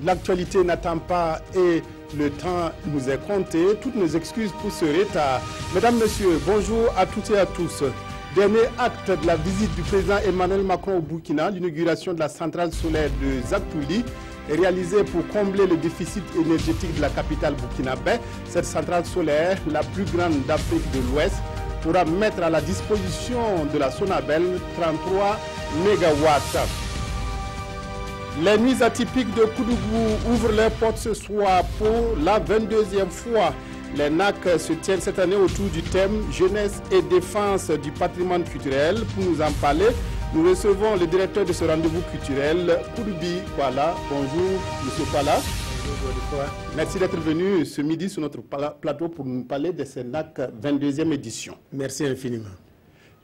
l'actualité n'attend pas et le temps nous est compté. Toutes nos excuses pour ce retard. Mesdames, Messieurs, bonjour à toutes et à tous. Dernier acte de la visite du président Emmanuel Macron au Burkina, l'inauguration de la centrale solaire de Zaktouli est réalisée pour combler le déficit énergétique de la capitale burkinabé. Cette centrale solaire, la plus grande d'Afrique de l'Ouest, pourra mettre à la disposition de la Sonabel 33 MW. Les nuits atypiques de Koudougou ouvrent leurs portes ce soir pour la 22e fois. Les NAC se tiennent cette année autour du thème Jeunesse et défense du patrimoine culturel. Pour nous en parler, nous recevons le directeur de ce rendez-vous culturel, Kouroubi Kwala. Bonjour, monsieur Kwala. Bonjour. Merci d'être venu ce midi sur notre plateau pour nous parler de ce NAC 22e édition. Merci infiniment.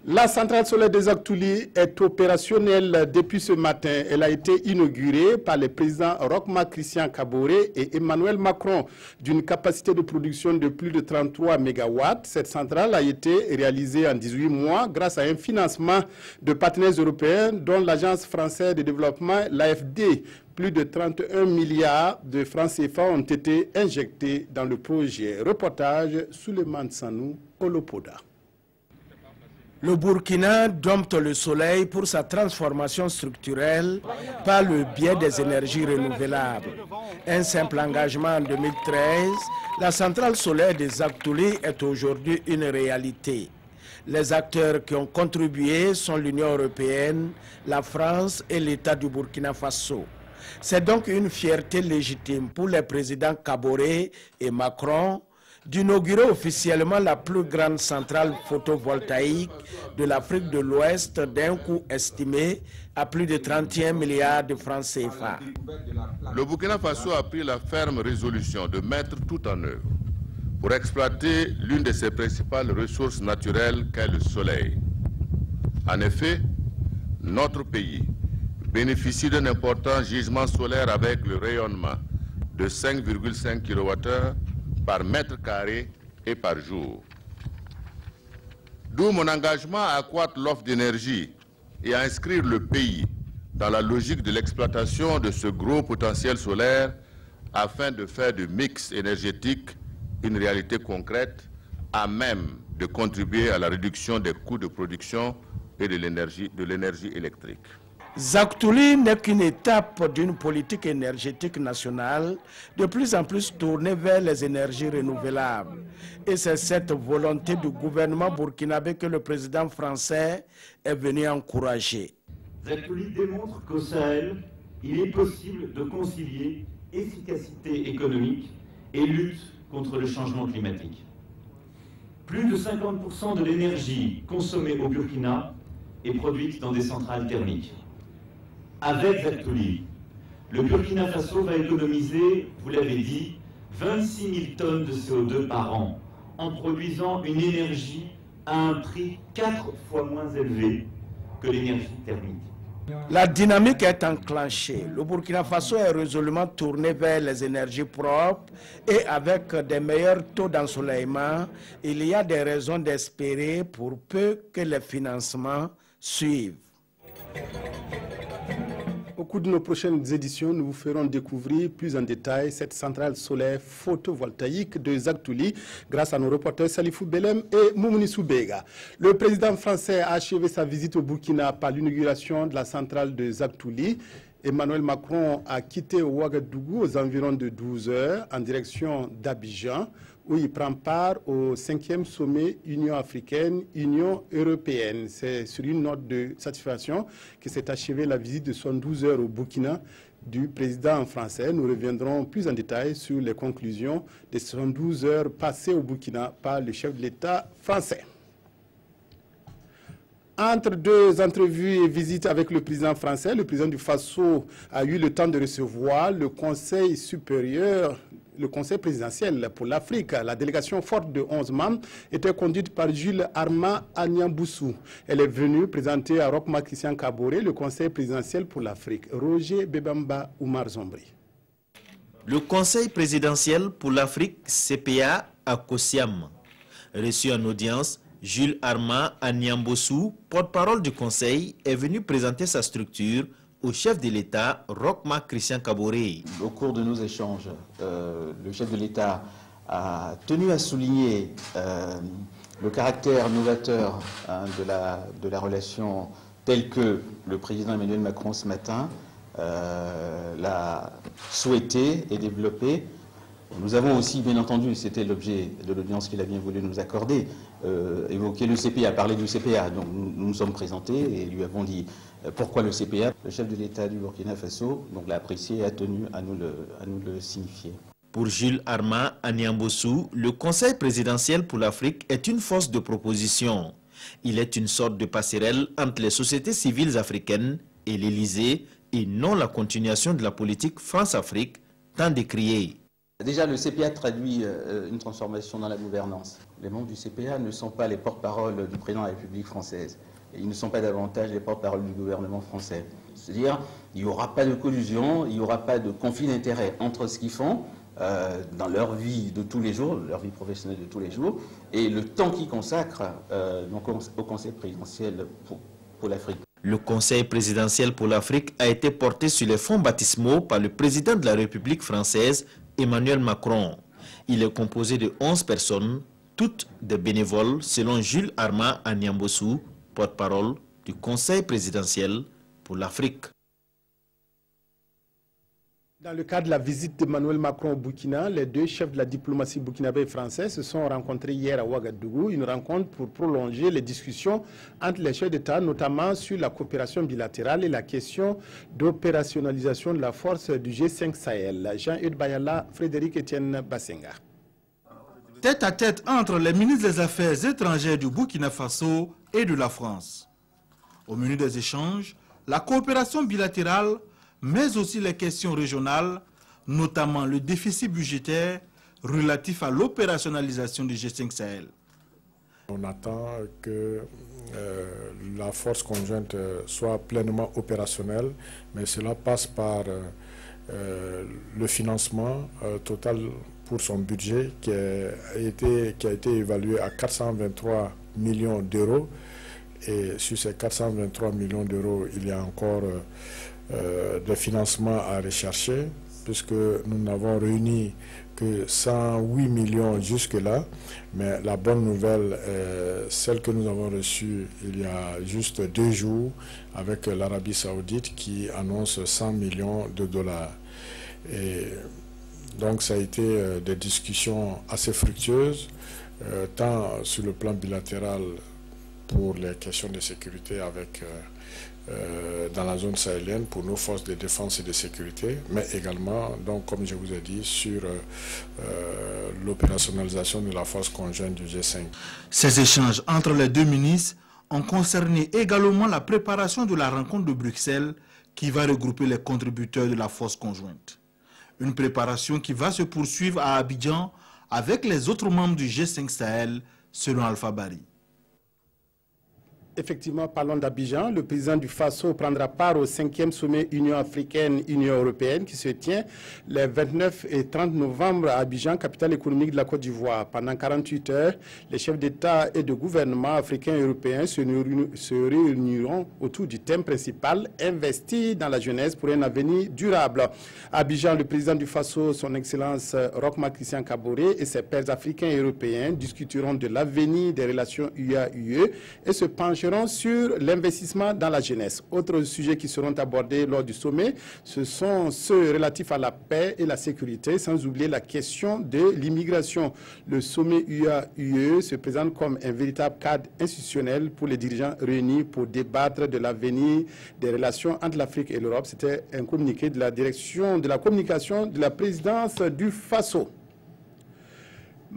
La centrale solaire de Zaktouli est opérationnelle depuis ce matin. Elle a été inaugurée par les présidents Roch-Marc Christian Kaboré et Emmanuel Macron d'une capacité de production de plus de 33 MW. Cette centrale a été réalisée en 18 mois grâce à un financement de partenaires européens dont l'Agence française de développement, l'AFD. Plus de 31 milliards de francs CFA ont été injectés dans le projet. Reportage Souleymane Sanou, Olopoda. Le Burkina dompte le soleil pour sa transformation structurelle par le biais des énergies renouvelables. Un simple engagement en 2013, la centrale solaire de Zaktouli est aujourd'hui une réalité. Les acteurs qui ont contribué sont l'Union européenne, la France et l'État du Burkina Faso. C'est donc une fierté légitime pour les présidents Kaboré et Macron d'inaugurer officiellement la plus grande centrale photovoltaïque de l'Afrique de l'Ouest d'un coût estimé à plus de 31 milliards de francs CFA. Le Burkina Faso a pris la ferme résolution de mettre tout en œuvre pour exploiter l'une de ses principales ressources naturelles qu'est le soleil. En effet, notre pays bénéficie d'un important gisement solaire avec le rayonnement de 5,5 kWh par mètre carré et par jour. D'où mon engagement à accroître l'offre d'énergie et à inscrire le pays dans la logique de l'exploitation de ce gros potentiel solaire afin de faire du mix énergétique une réalité concrète à même de contribuer à la réduction des coûts de production et de l'énergie électrique. Zaktouli n'est qu'une étape d'une politique énergétique nationale de plus en plus tournée vers les énergies renouvelables. Et c'est cette volonté du gouvernement burkinabé que le président français est venu encourager. Zaktouli démontre qu'au Sahel, il est possible de concilier efficacité économique et lutte contre le changement climatique. Plus de 50% de l'énergie consommée au Burkina est produite dans des centrales thermiques. Avec Zaktouli, le Burkina Faso va économiser, vous l'avez dit, 26 000 tonnes de CO2 par an, en produisant une énergie à un prix 4 fois moins élevé que l'énergie thermique. La dynamique est enclenchée. Le Burkina Faso est résolument tourné vers les énergies propres et avec des meilleurs taux d'ensoleillement, il y a des raisons d'espérer pour peu que les financements suivent. Au cours de nos prochaines éditions, nous vous ferons découvrir plus en détail cette centrale solaire photovoltaïque de Zaktouli grâce à nos reporters Salifou Belem et Moumouni Soubega. Le président français a achevé sa visite au Burkina par l'inauguration de la centrale de Zaktouli. Emmanuel Macron a quitté Ouagadougou aux environs de 12 heures en direction d'Abidjan, où il prend part au 5e sommet Union africaine-Union européenne. C'est sur une note de satisfaction que s'est achevée la visite de 72 heures au Burkina du président français. Nous reviendrons plus en détail sur les conclusions des 72 heures passées au Burkina par le chef de l'État français. Entre deux entrevues et visites avec le président français, le président du Faso a eu le temps de recevoir le Conseil supérieur, le Conseil présidentiel pour l'Afrique. La délégation forte de 11 membres était conduite par Jules Arma Agnamboussou. Elle est venue présenter à Roch-Marc Christian Kaboré le Conseil présidentiel pour l'Afrique. Roger Bebamba Oumar Zombri. Le Conseil présidentiel pour l'Afrique, CPA, à Kosiam. Reçu en audience, Jules Arma Agnamboussou, porte-parole du Conseil, est venu présenter sa structure au chef de l'État, Roch-Marc Christian Kaboré. Au cours de nos échanges, le chef de l'État a tenu à souligner le caractère novateur de la relation telle que le président Emmanuel Macron ce matin l'a souhaité et développé. Nous avons aussi, bien entendu, c'était l'objet de l'audience qu'il a bien voulu nous accorder, évoqué le CPA, parler du CPA. Donc nous nous sommes présentés et lui avons dit pourquoi le CPA. Le chef de l'État du Burkina Faso l'a apprécié et a tenu à nous le signifier. Pour Jules Armand Niambossou, le Conseil présidentiel pour l'Afrique est une force de proposition. Il est une sorte de passerelle entre les sociétés civiles africaines et l'Élysée, et non la continuation de la politique France-Afrique tant décriée. Déjà, le CPA traduit une transformation dans la gouvernance. Les membres du CPA ne sont pas les porte-parole du président de la République française. Et ils ne sont pas davantage les porte-parole du gouvernement français. C'est-à-dire, il n'y aura pas de collusion, il n'y aura pas de conflit d'intérêts entre ce qu'ils font dans leur vie de tous les jours, leur vie professionnelle de tous les jours, et le temps qu'ils consacrent au Conseil présidentiel pour l'Afrique. Le Conseil présidentiel pour l'Afrique a été porté sur les fonds baptismaux par le président de la République française, Emmanuel Macron. Il est composé de 11 personnes, toutes des bénévoles, selon Jules Armand Niambossou, porte-parole du Conseil présidentiel pour l'Afrique. Dans le cadre de la visite d'Emmanuel Macron au Burkina, les deux chefs de la diplomatie burkinabé et français se sont rencontrés hier à Ouagadougou, une rencontre pour prolonger les discussions entre les chefs d'État, notamment sur la coopération bilatérale et la question d'opérationnalisation de la force du G5 Sahel. Jean-Eudes Bayala, Frédéric Etienne Bassenga. Tête à tête entre les ministres des Affaires étrangères du Burkina Faso et de la France. Au menu des échanges, la coopération bilatérale, mais aussi les questions régionales, notamment le déficit budgétaire relatif à l'opérationnalisation du G5 Sahel. On attend que la force conjointe soit pleinement opérationnelle, mais cela passe par le financement total pour son budget qui a été évalué à 423 millions d'euros. Et sur ces 423 millions d'euros, il y a encore de financement à rechercher, puisque nous n'avons réuni que 108 millions jusque-là. Mais la bonne nouvelle, celle que nous avons reçue il y a juste 2 jours avec l'Arabie Saoudite qui annonce 100 millions de dollars. Et donc ça a été des discussions assez fructueuses, tant sur le plan bilatéral pour les questions de sécurité avec dans la zone sahélienne pour nos forces de défense et de sécurité, mais également, donc, comme je vous ai dit, sur l'opérationnalisation de la force conjointe du G5. Ces échanges entre les deux ministres ont concerné également la préparation de la rencontre de Bruxelles qui va regrouper les contributeurs de la force conjointe. Une préparation qui va se poursuivre à Abidjan avec les autres membres du G5 Sahel, selon Alpha Bari. Effectivement, parlons d'Abidjan. Le président du Faso prendra part au 5e sommet Union africaine-Union européenne qui se tient les 29 et 30 novembre à Abidjan, capitale économique de la Côte d'Ivoire. Pendant 48 heures, les chefs d'État et de gouvernement africains et européens se réuniront autour du thème principal « Investir dans la jeunesse pour un avenir durable ». À Abidjan, le président du Faso, son Excellence Roch-Marc Christian Kaboré et ses pairs africains et européens discuteront de l'avenir des relations UA-UE et se pencheront sur l'investissement dans la jeunesse. Autres sujets qui seront abordés lors du sommet, ce sont ceux relatifs à la paix et la sécurité, sans oublier la question de l'immigration. Le sommet UA-UE se présente comme un véritable cadre institutionnel pour les dirigeants réunis pour débattre de l'avenir des relations entre l'Afrique et l'Europe. C'était un communiqué de la direction de la communication de la présidence du Faso.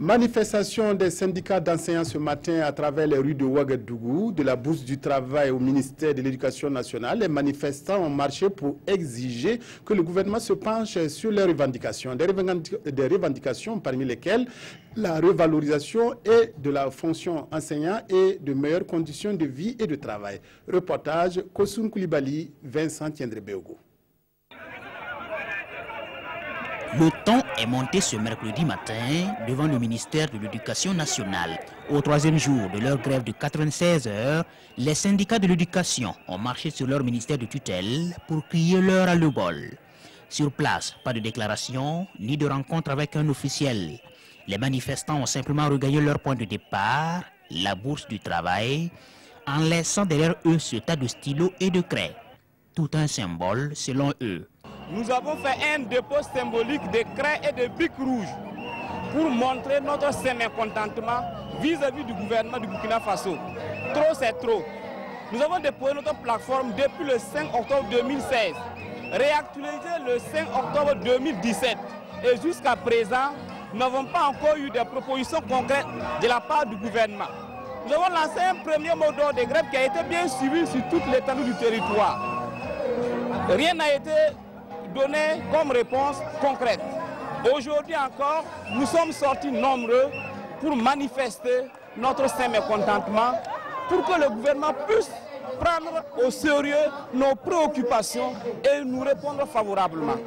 Manifestation des syndicats d'enseignants ce matin à travers les rues de Ouagadougou, de la bourse du travail au ministère de l'Éducation nationale. Les manifestants ont marché pour exiger que le gouvernement se penche sur leurs revendications. Des revendications parmi lesquelles la revalorisation et de la fonction enseignant et de meilleures conditions de vie et de travail. Reportage Kosoun Koulibaly, Vincent Tiendrebeogo. Le ton est monté ce mercredi matin devant le ministère de l'Éducation nationale. Au troisième jour de leur grève de 96 heures, les syndicats de l'éducation ont marché sur leur ministère de tutelle pour crier leur à le bol. Sur place, pas de déclaration ni de rencontre avec un officiel. Les manifestants ont simplement regagné leur point de départ, la bourse du travail, en laissant derrière eux ce tas de stylos et de craies. Tout un symbole selon eux. Nous avons fait un dépôt symbolique de craies et de bics rouges pour montrer notre mécontentement vis-à-vis du gouvernement du Burkina Faso. Trop, c'est trop. Nous avons déposé notre plateforme depuis le 5 octobre 2016, réactualisé le 5 octobre 2017. Et jusqu'à présent, nous n'avons pas encore eu de propositions concrètes de la part du gouvernement. Nous avons lancé un premier mot d'ordre de grève qui a été bien suivi sur toute l'étendue du territoire. Rien n'a été donné comme réponse concrète. Aujourd'hui encore, nous sommes sortis nombreux pour manifester notre mécontentement, pour que le gouvernement puisse prendre au sérieux nos préoccupations et nous répondre favorablement.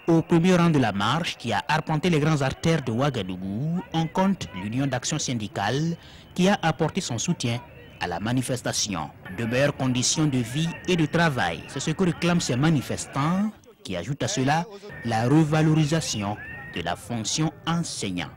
Au premier rang de la marche qui a arpenté les grandes artères de Ouagadougou, on compte l'Union d'action syndicale qui a apporté son soutien à la manifestation. De meilleures conditions de vie et de travail, c'est ce que réclament ces manifestants, qui ajoute à cela la revalorisation de la fonction enseignant.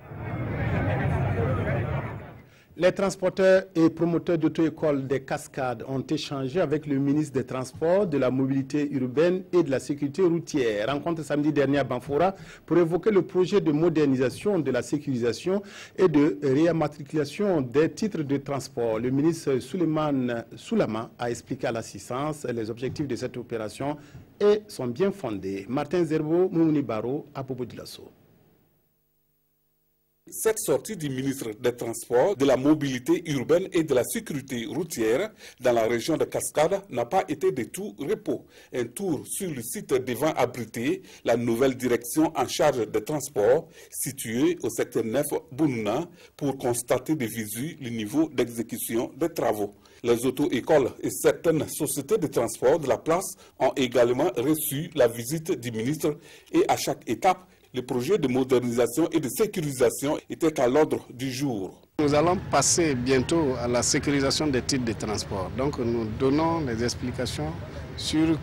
Les transporteurs et promoteurs d'auto-écoles des Cascades ont échangé avec le ministre des Transports, de la Mobilité urbaine et de la Sécurité routière. Rencontre samedi dernier à Banfora pour évoquer le projet de modernisation de la sécurisation et de réimmatriculation des titres de transport. Le ministre Souleymane Soulama a expliqué à l'assistance les objectifs de cette opération et sont bien fondés. Martin Zerbo, Moumouni Baro, à Bobo Dilasso. Cette sortie du ministre des Transports, de la Mobilité urbaine et de la Sécurité routière dans la région de Cascades n'a pas été de tout repos. Un tour sur le site devant abriter la nouvelle direction en charge des transports située au secteur 9 Bouna pour constater de visu le niveau d'exécution des travaux. Les auto-écoles et certaines sociétés de transport de la place ont également reçu la visite du ministre et à chaque étape, le projet de modernisation et de sécurisation était à l'ordre du jour. Nous allons passer bientôt à la sécurisation des titres de transport. Donc nous donnons des explications sur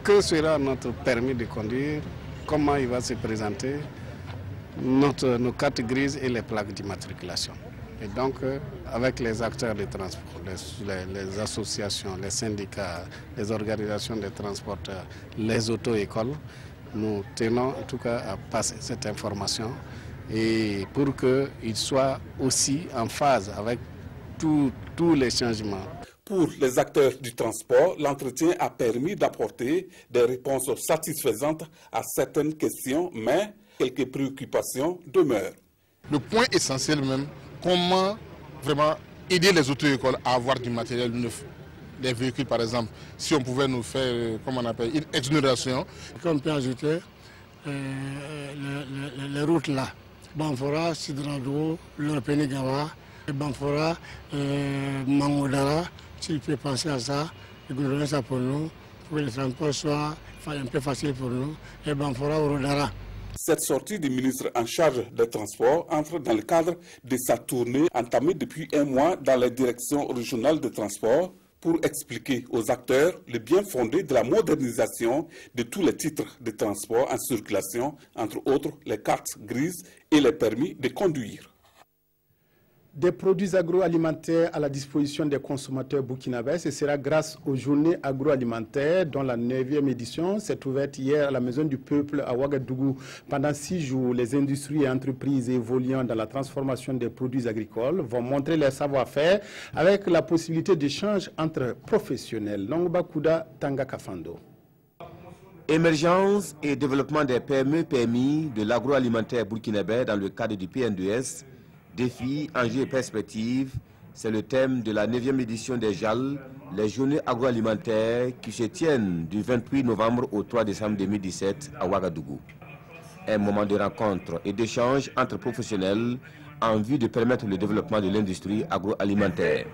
que sera notre permis de conduire, comment il va se présenter, nos cartes grises et les plaques d'immatriculation. Et donc avec les acteurs de transport, les associations, les syndicats, les organisations de transporteurs, les auto-écoles, nous tenons en tout cas à passer cette information et pour qu'il soit aussi en phase avec tous les changements. Pour les acteurs du transport, l'entretien a permis d'apporter des réponses satisfaisantes à certaines questions, mais quelques préoccupations demeurent. Le point essentiel même, comment vraiment aider les auto-écoles à avoir du matériel neuf. Des véhicules, par exemple, si on pouvait nous faire, comment on appelle, une exonération. On peut ajouter les routes là. Banfora, Sidrado, Lorpenigawa, Banfora, Mangodara, s'il peut penser à ça, le gouvernement ça pour nous, pour que le transport soit un peu facile pour nous, et Banfora, Orodara. Cette sortie du ministre en charge des transports entre dans le cadre de sa tournée entamée depuis un mois dans la direction régionale de transport, pour expliquer aux acteurs le bien fondé de la modernisation de tous les titres de transport en circulation, entre autres les cartes grises et les permis de conduire. Des produits agroalimentaires à la disposition des consommateurs burkinabés. Ce sera grâce aux journées agroalimentaires dont la 9e édition s'est ouverte hier à la Maison du Peuple à Ouagadougou. Pendant 6 jours, les industries et entreprises évoluant dans la transformation des produits agricoles vont montrer leur savoir-faire avec la possibilité d'échange entre professionnels. Nongba Kouda Tanga Kafando. Émergence et développement des PME-PMI de l'agroalimentaire burkinabé dans le cadre du PNDS. Défis, enjeux et perspectives, c'est le thème de la 9e édition des JAL, les journées agroalimentaires qui se tiennent du 28 novembre au 3 décembre 2017 à Ouagadougou. Un moment de rencontre et d'échange entre professionnels en vue de permettre le développement de l'industrie agroalimentaire.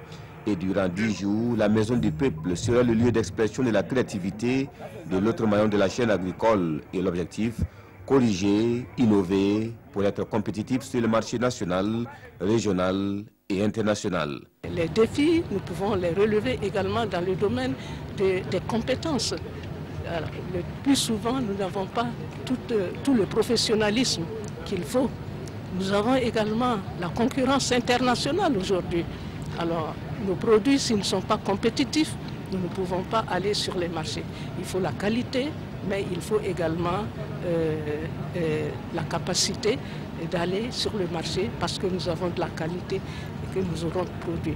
Et durant 10 jours, la Maison du Peuple sera le lieu d'expression de la créativité de l'autre maillon de la chaîne agricole et l'objectif, corriger, innover pour être compétitifs sur le marché national, régional et international. Les défis, nous pouvons les relever également dans le domaine des compétences. Alors, le plus souvent, nous n'avons pas tout le professionnalisme qu'il faut. Nous avons également la concurrence internationale aujourd'hui. Alors, nos produits, s'ils ne sont pas compétitifs, nous ne pouvons pas aller sur les marchés. Il faut la qualité, mais il faut également la capacité d'aller sur le marché parce que nous avons de la qualité et que nous aurons de produits.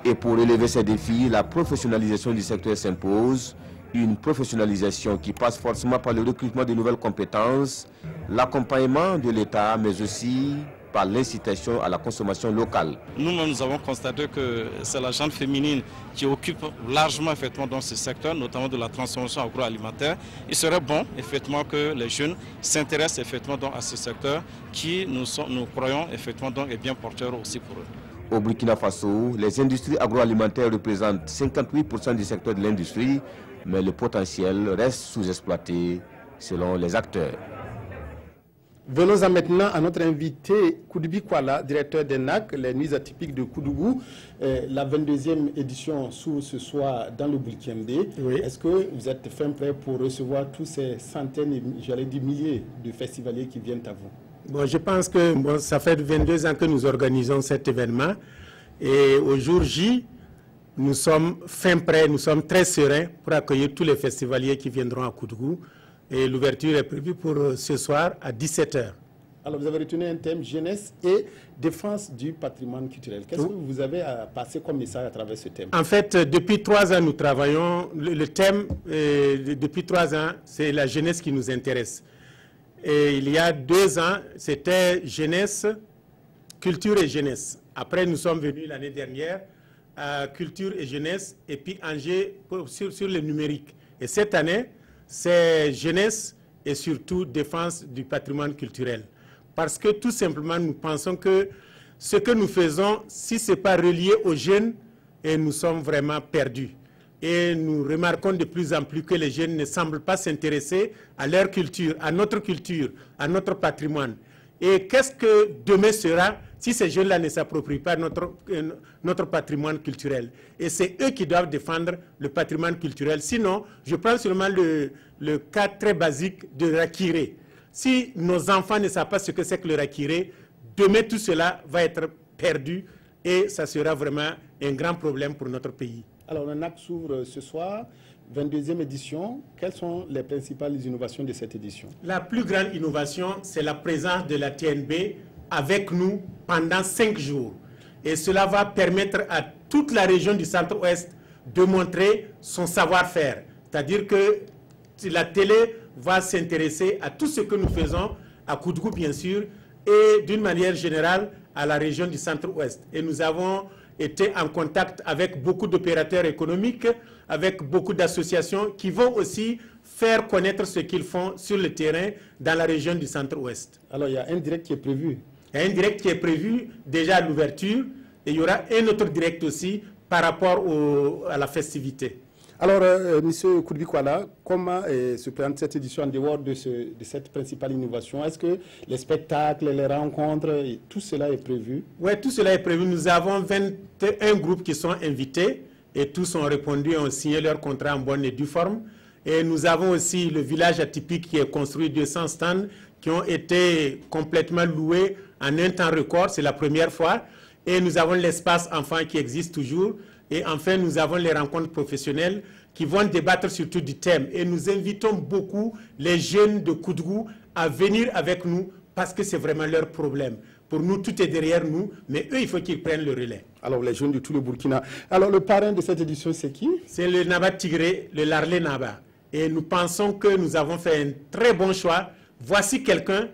Et pour relever ces défis, la professionnalisation du secteur s'impose. Une professionnalisation qui passe forcément par le recrutement de nouvelles compétences, l'accompagnement de l'État, mais aussi par l'incitation à la consommation locale. Nous avons constaté que c'est la gente féminine qui occupe largement effectivement dans ce secteur, notamment de la transformation agroalimentaire. Il serait bon effectivement que les jeunes s'intéressent effectivement donc à ce secteur qui, nous croyons effectivement donc, est bien porteur aussi pour eux. Au Burkina Faso, les industries agroalimentaires représentent 58% du secteur de l'industrie, mais le potentiel reste sous-exploité selon les acteurs. Venons-en maintenant à notre invité Koudoubi Kouala, directeur d'ENAC, les nuits atypiques de Koudougou. La 22e édition s'ouvre ce soir dans le Boulkiembe. Oui. Est-ce que vous êtes fin prêt pour recevoir tous ces centaines, j'allais dire milliers de festivaliers qui viennent à vous? Bon, je pense que ça fait 22 ans que nous organisons cet événement. Et au jour J, nous sommes fin prêts, nous sommes très sereins pour accueillir tous les festivaliers qui viendront à Koudougou. Et l'ouverture est prévue pour ce soir à 17 h. Alors vous avez retenu un thème jeunesse et défense du patrimoine culturel. Qu'est-ce que vous avez à passer comme message à travers ce thème? En fait, depuis 3 ans, nous travaillons. Le thème, depuis 3 ans, c'est la jeunesse qui nous intéresse. Et il y a 2 ans, c'était jeunesse, culture et jeunesse. Après, nous sommes venus l'année dernière à culture et jeunesse, et puis Angers sur le numérique. Et cette année, c'est jeunesse et surtout défense du patrimoine culturel. Parce que tout simplement, nous pensons que ce que nous faisons, si ce n'est pas relié aux jeunes, et nous sommes vraiment perdus. Et nous remarquons de plus en plus que les jeunes ne semblent pas s'intéresser à leur culture, à notre patrimoine. Et qu'est-ce que demain sera si ces jeunes-là ne s'approprient pas notre patrimoine culturel? Et c'est eux qui doivent défendre le patrimoine culturel. Sinon, je prends seulement le cas très basique de Rakiré. Si nos enfants ne savent pas ce que c'est que le Rakiré, demain tout cela va être perdu et ça sera vraiment un grand problème pour notre pays. Alors, le NAC s'ouvre ce soir, 22e édition. Quelles sont les principales innovations de cette édition? La plus grande innovation, c'est la présence de la TNB avec nous pendant 5 jours. Et cela va permettre à toute la région du Centre-Ouest de montrer son savoir-faire. C'est-à-dire que la télé va s'intéresser à tout ce que nous faisons, à Koudougou bien sûr, et d'une manière générale à la région du Centre-Ouest. Et nous avons été en contact avec beaucoup d'opérateurs économiques, avec beaucoup d'associations qui vont aussi faire connaître ce qu'ils font sur le terrain dans la région du Centre-Ouest. Alors, il y a un direct qui est prévu. Il y a un direct qui est prévu déjà à l'ouverture et il y aura un autre direct aussi par rapport à la festivité. Alors, M. Koudoubi Kouala, comment se présente cette édition en dehors de cette principale innovation? Est-ce que les spectacles, les rencontres, tout cela est prévu? Oui, tout cela est prévu. Nous avons 21 groupes qui sont invités et tous ont répondu et ont signé leur contrat en bonne et due forme. Et nous avons aussi le village atypique qui est construit, 200 stands qui ont été complètement loués en un temps record. C'est la première fois. Et nous avons l'espace enfant qui existe toujours. Et enfin, nous avons les rencontres professionnelles qui vont débattre surtout du thème. Et nous invitons beaucoup les jeunes de Koudougou à venir avec nous parce que c'est vraiment leur problème. Pour nous, tout est derrière nous, mais eux, il faut qu'ils prennent le relais. Alors, les jeunes de tout le Burkina. Alors, le parrain de cette édition, c'est qui? C'est le Naba Tigré, le Larlé Naba. Et nous pensons que nous avons fait un très bon choix. Voici quelqu'un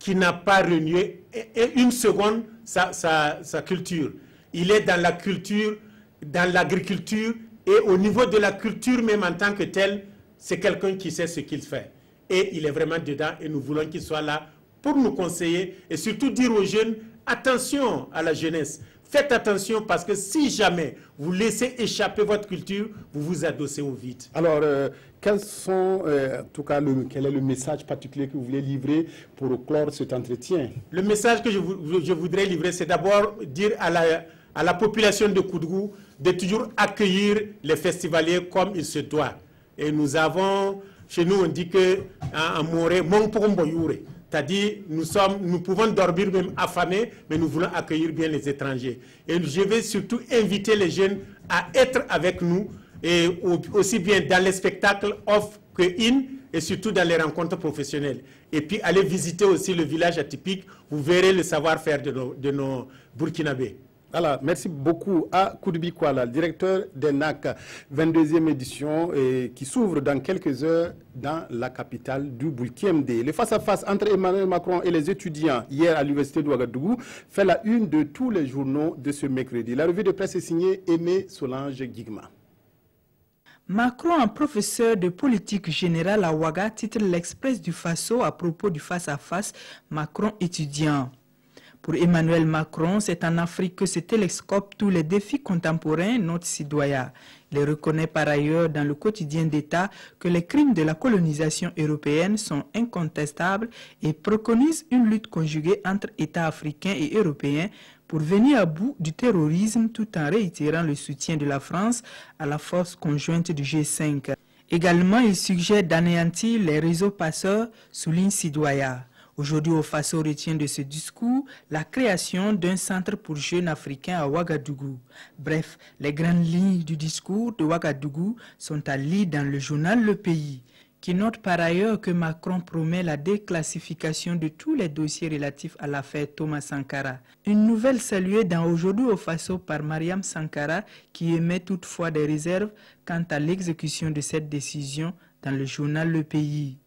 qui n'a pas renié une seconde sa culture. Il est dans la culture, dans l'agriculture, et au niveau de la culture même en tant que tel, c'est quelqu'un qui sait ce qu'il fait. Et il est vraiment dedans et nous voulons qu'il soit là pour nous conseiller et surtout dire aux jeunes, attention à la jeunesse, faites attention parce que si jamais vous laissez échapper votre culture, vous vous adossez au vide. Alors, quel est le message particulier que vous voulez livrer pour clore cet entretien? Le message que je voudrais livrer, c'est d'abord dire à la population de Koudougou de toujours accueillir les festivaliers comme il se doit. Et nous avons, chez nous, on dit que en Moré, c'est-à-dire nous pouvons dormir même affamés, mais nous voulons accueillir bien les étrangers. Et je vais surtout inviter les jeunes à être avec nous, et aussi bien dans les spectacles off que in, et surtout dans les rencontres professionnelles. Et puis aller visiter aussi le village atypique, vous verrez le savoir-faire de nos Burkinabés. Alors, merci beaucoup à Koudoubi Kouala, directeur d'ENAC 22e édition, qui s'ouvre dans quelques heures dans la capitale du Boulkiemde. Le face-à-face entre Emmanuel Macron et les étudiants hier à l'université de Ouagadougou fait la une de tous les journaux de ce mercredi. La revue de presse est signée Aimé Solange Guigma. Macron, un professeur de politique générale à Ouaga, titre l'Express du Faso à propos du face-à-face Macron étudiant. Pour Emmanuel Macron, c'est en Afrique que se télescopent tous les défis contemporains, note citoyen. Il reconnaît par ailleurs dans le quotidien d'État que les crimes de la colonisation européenne sont incontestables et préconise une lutte conjuguée entre États africains et européens pour venir à bout du terrorisme tout en réitérant le soutien de la France à la force conjointe du G5. Également, il suggère d'anéantir les réseaux passeurs, souligne citoyen. Aujourd'hui, au Faso retient de ce discours la création d'un centre pour jeunes africains à Ouagadougou. Bref, les grandes lignes du discours de Ouagadougou sont à lire dans le journal Le Pays, qui note par ailleurs que Macron promet la déclassification de tous les dossiers relatifs à l'affaire Thomas Sankara. Une nouvelle saluée dans Aujourd'hui au Faso par Mariam Sankara, qui émet toutefois des réserves quant à l'exécution de cette décision dans le journal Le Pays.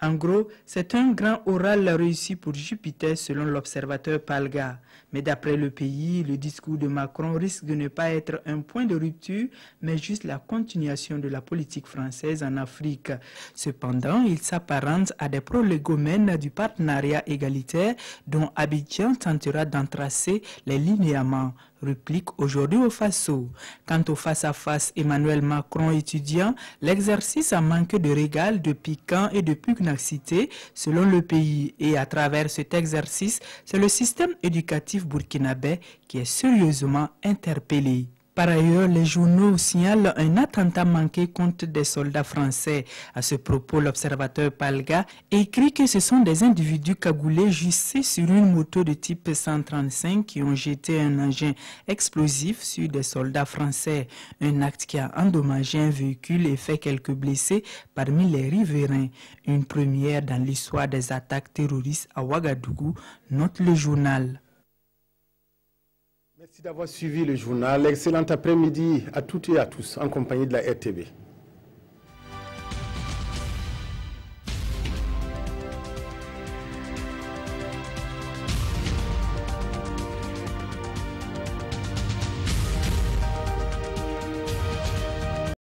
En gros, c'est un grand oral réussi pour Jupiter selon l'observateur Palga. Mais d'après Le Pays, le discours de Macron risque de ne pas être un point de rupture, mais juste la continuation de la politique française en Afrique. Cependant, il s'apparente à des prolégomènes du partenariat égalitaire dont Abidjan tentera d'entracer les linéaments. Réplique Aujourd'hui au Faso. Quant au face-à-face Emmanuel Macron étudiant, l'exercice a manqué de régal, de piquant et de pugnacité selon Le Pays. Et à travers cet exercice, c'est le système éducatif burkinabé qui est sérieusement interpellé. Par ailleurs, les journaux signalent un attentat manqué contre des soldats français. À ce propos, l'observateur Palga écrit que ce sont des individus cagoulés jussés sur une moto de type 135 qui ont jeté un engin explosif sur des soldats français. Un acte qui a endommagé un véhicule et fait quelques blessés parmi les riverains. Une première dans l'histoire des attaques terroristes à Ouagadougou, note le journal. Merci d'avoir suivi le journal. Excellent après-midi à toutes et à tous en compagnie de la RTV.